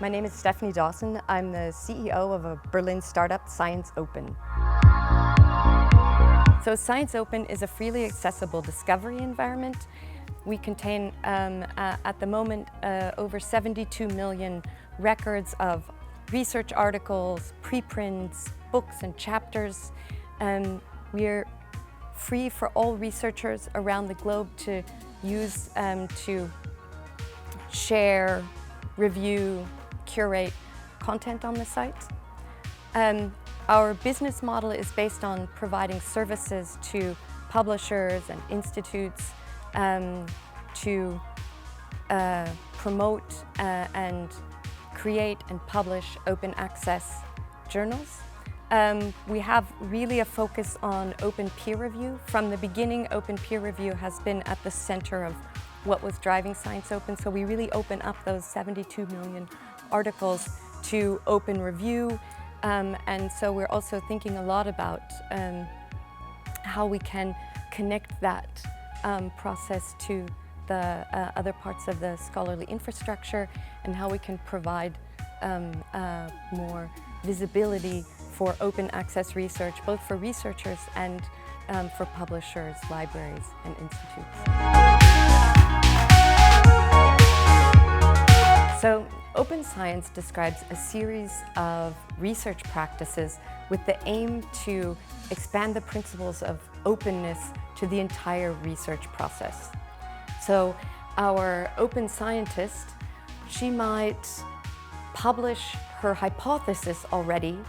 My name is Stephanie Dawson. I'm the CEO of a Berlin startup, ScienceOpen. So ScienceOpen is a freely accessible discovery environment. We contain, at the moment, over 72 million records of research articles, preprints, books and chapters. We're free for all researchers around the globe to use to share, review, curate content on the site. Our business model is based on providing services to publishers and institutes to promote and create and publish open access journals. We have really a focus on open peer review. From the beginning, open peer review has been at the center of what was driving ScienceOpen, so we really open up those 72 million articles to open review, and so we're also thinking a lot about how we can connect that process to the other parts of the scholarly infrastructure and how we can provide more visibility for open access research, both for researchers and for publishers, libraries, and institutes. So, Open Science describes a series of research practices with the aim to expand the principles of openness to the entire research process. So, our open scientist, she might publish her hypothesis already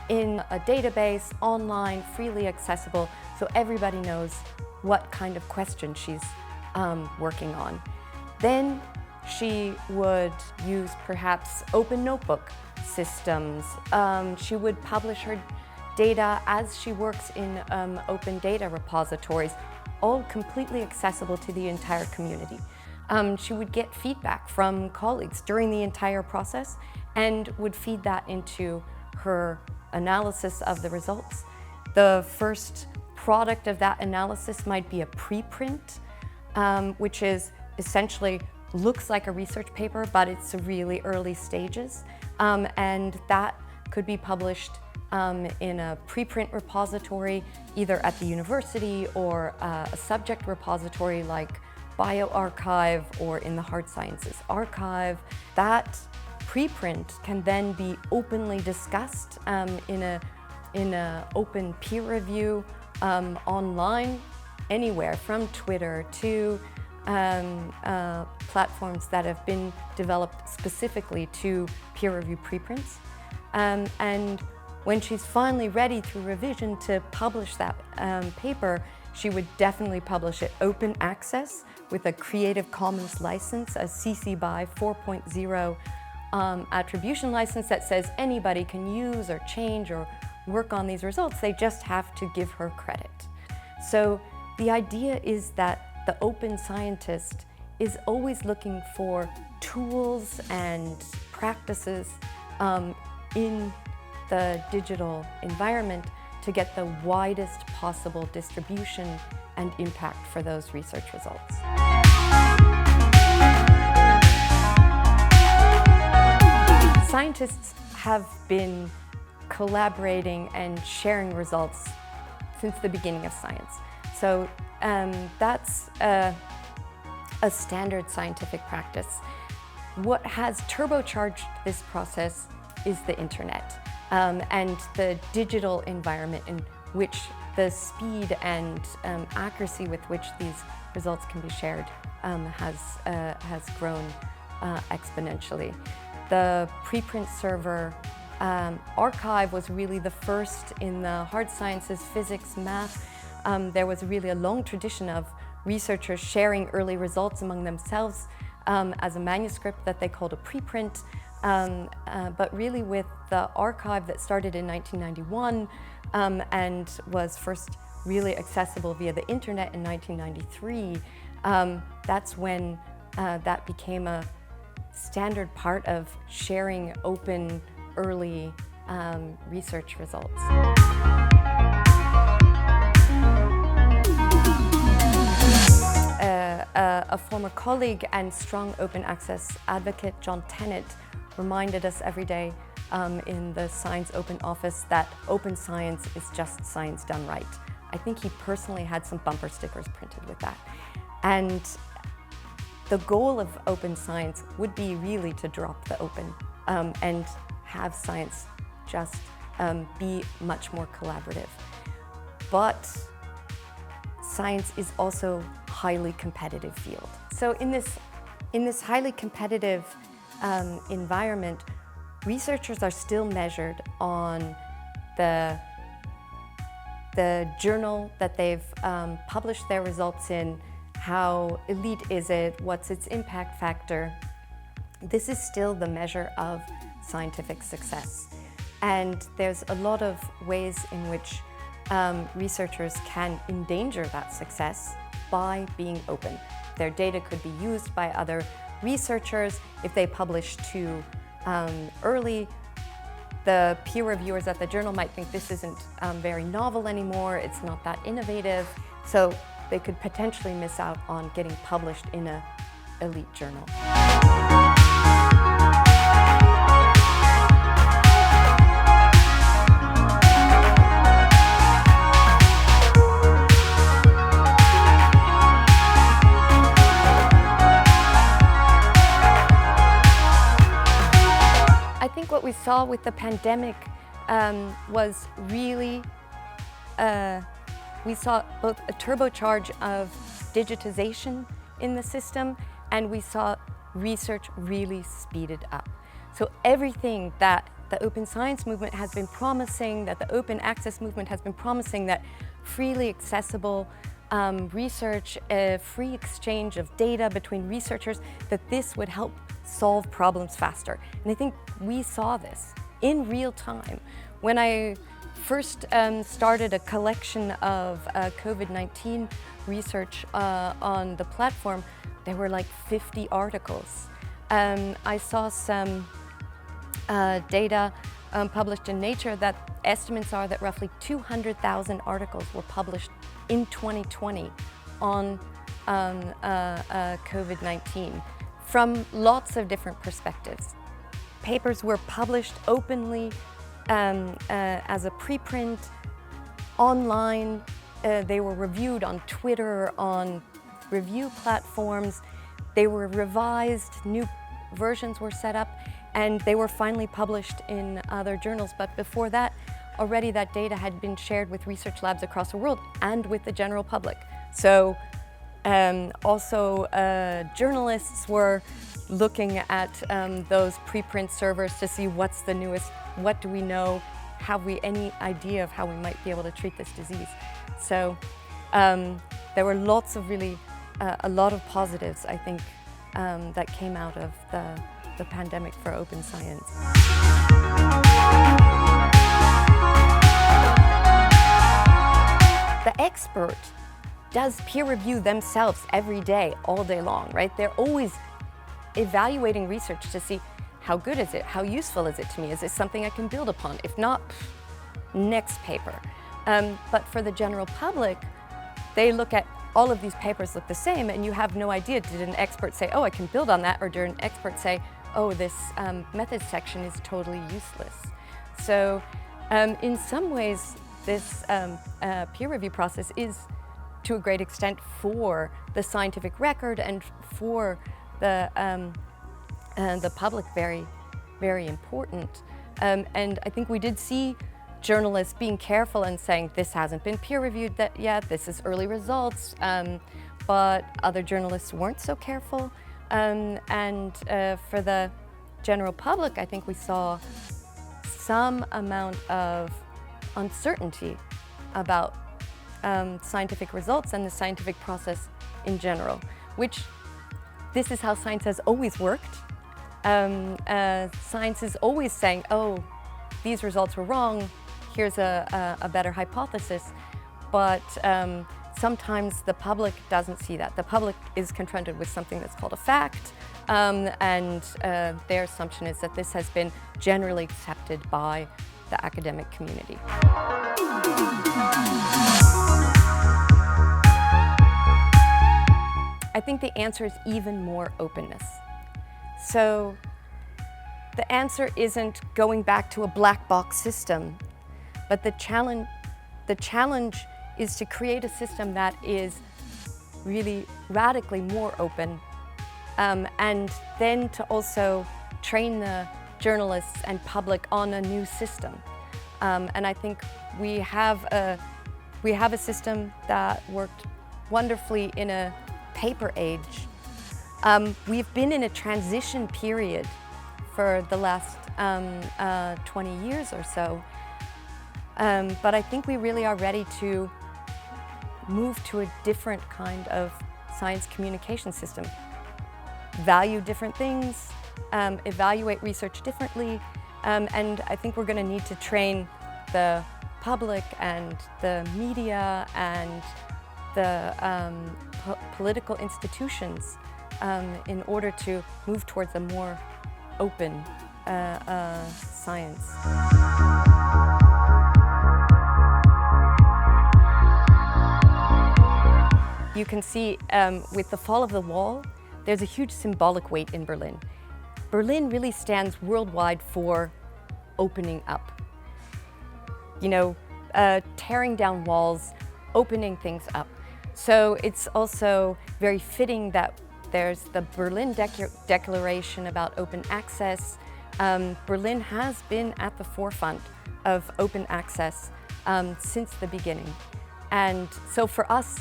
in a database, online, freely accessible, so everybody knows what kind of question she's working on. Then she would use perhaps open notebook systems. She would publish her data as she works in open data repositories, all completely accessible to the entire community. She would get feedback from colleagues during the entire process and would feed that into her analysis of the results. The first product of that analysis might be a preprint, which is essentially looks like a research paper, but it's really early stages. And that could be published in a preprint repository, either at the university or a subject repository like bioRxiv or in the hard sciences archive. That preprint can then be openly discussed in a open peer review online, anywhere from Twitter to platforms that have been developed specifically to peer review preprints. And when she's finally ready through revision to publish that paper, she would definitely publish it open access with a Creative Commons license, a CC BY 4.0 attribution license that says anybody can use or change or work on these results. They just have to give her credit. So the idea is that the open scientist is always looking for tools and practices in the digital environment to get the widest possible distribution and impact for those research results. Scientists have been collaborating and sharing results since the beginning of science. So that's a standard scientific practice. What has turbocharged this process is the internet and the digital environment in which the speed and accuracy with which these results can be shared has grown exponentially. The preprint server archive was really the first in the hard sciences, physics, math. There was really a long tradition of researchers sharing early results among themselves as a manuscript that they called a preprint. But really with the archive that started in 1991 and was first really accessible via the internet in 1993, that's when that became a standard part of sharing open early research results. A former colleague and strong open access advocate, John Tennant, reminded us every day in the ScienceOpen office that open science is just science done right. I think he personally had some bumper stickers printed with that. And the goal of open science would be really to drop the open and have science just be much more collaborative. But science is also a highly competitive field. So in this highly competitive environment, researchers are still measured on the journal that they've published their results in, how elite is it, what's its impact factor. This is still the measure of scientific success. And there's a lot of ways in which researchers can endanger that success by being open. Their data could be used by other researchers. If they publish too early, the peer reviewers at the journal might think this isn't very novel anymore, it's not that innovative, so they could potentially miss out on getting published in an elite journal. I think what we saw with the pandemic was really, we saw both a turbocharge of digitization in the system, and we saw research really speeded up. So everything that the open science movement has been promising, that the open access movement has been promising, that freely accessible research, free exchange of data between researchers, that this would help solve problems faster. And I think we saw this in real time. When I first started a collection of COVID-19 research on the platform, there were like 50 articles. I saw some data published in Nature that estimates are that roughly 200,000 articles were published in 2020 on COVID-19 from lots of different perspectives. Papers were published openly as a preprint, online. They were reviewed on Twitter, on review platforms. They were revised, new versions were set up, and they were finally published in other journals. But before that, already that data had been shared with research labs across the world and with the general public. So also journalists were looking at those preprint servers to see what's the newest, what do we know, have we any idea of how we might be able to treat this disease. So there were lots of really, a lot of positives, I think, that came out of the pandemic for open science. The expert does peer review themselves every day, all day long, right? They're always evaluating research to see how good is it, how useful is it to me, is it something I can build upon? If not, next paper. But for the general public, they look at all of these papers look the same, and you have no idea, did an expert say, oh, I can build on that, or did an expert say, oh, this methods section is totally useless. So in some ways, this peer review process is, to a great extent, for the scientific record and for the public, very, very important. And I think we did see journalists being careful and saying, this hasn't been peer reviewed yet, this is early results, but other journalists weren't so careful. And for the general public, I think we saw some amount of uncertainty about scientific results and the scientific process in general, which this is how science has always worked. Science is always saying, oh, these results were wrong, here's a better hypothesis, but sometimes the public doesn't see that. The public is confronted with something that's called a fact, and their assumption is that this has been generally accepted by the academic community. I think the answer is even more openness. So the answer isn't going back to a black box system, but the challenge is to create a system that is really radically more open, and then to also train the journalists and public on a new system. And I think we have a system that worked wonderfully in a paper age. We've been in a transition period for the last 20 years or so, but I think we really are ready to move to a different kind of science communication system. Value different things, evaluate research differently, and I think we're going to need to train the public and the media and the political institutions in order to move towards a more open science. You can see with the fall of the wall, there's a huge symbolic weight in Berlin. Berlin really stands worldwide for opening up. You know, tearing down walls, opening things up. So it's also very fitting that there's the Berlin Declaration about open access. Berlin has been at the forefront of open access since the beginning. And so for us,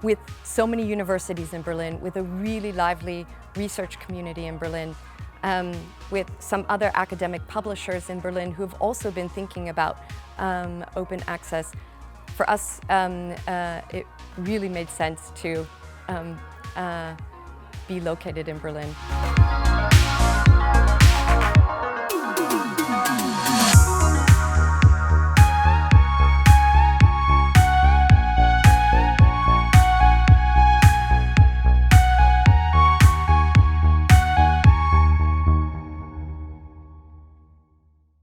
with so many universities in Berlin, with a really lively research community in Berlin, with some other academic publishers in Berlin who have also been thinking about open access, for us it really made sense to be located in Berlin.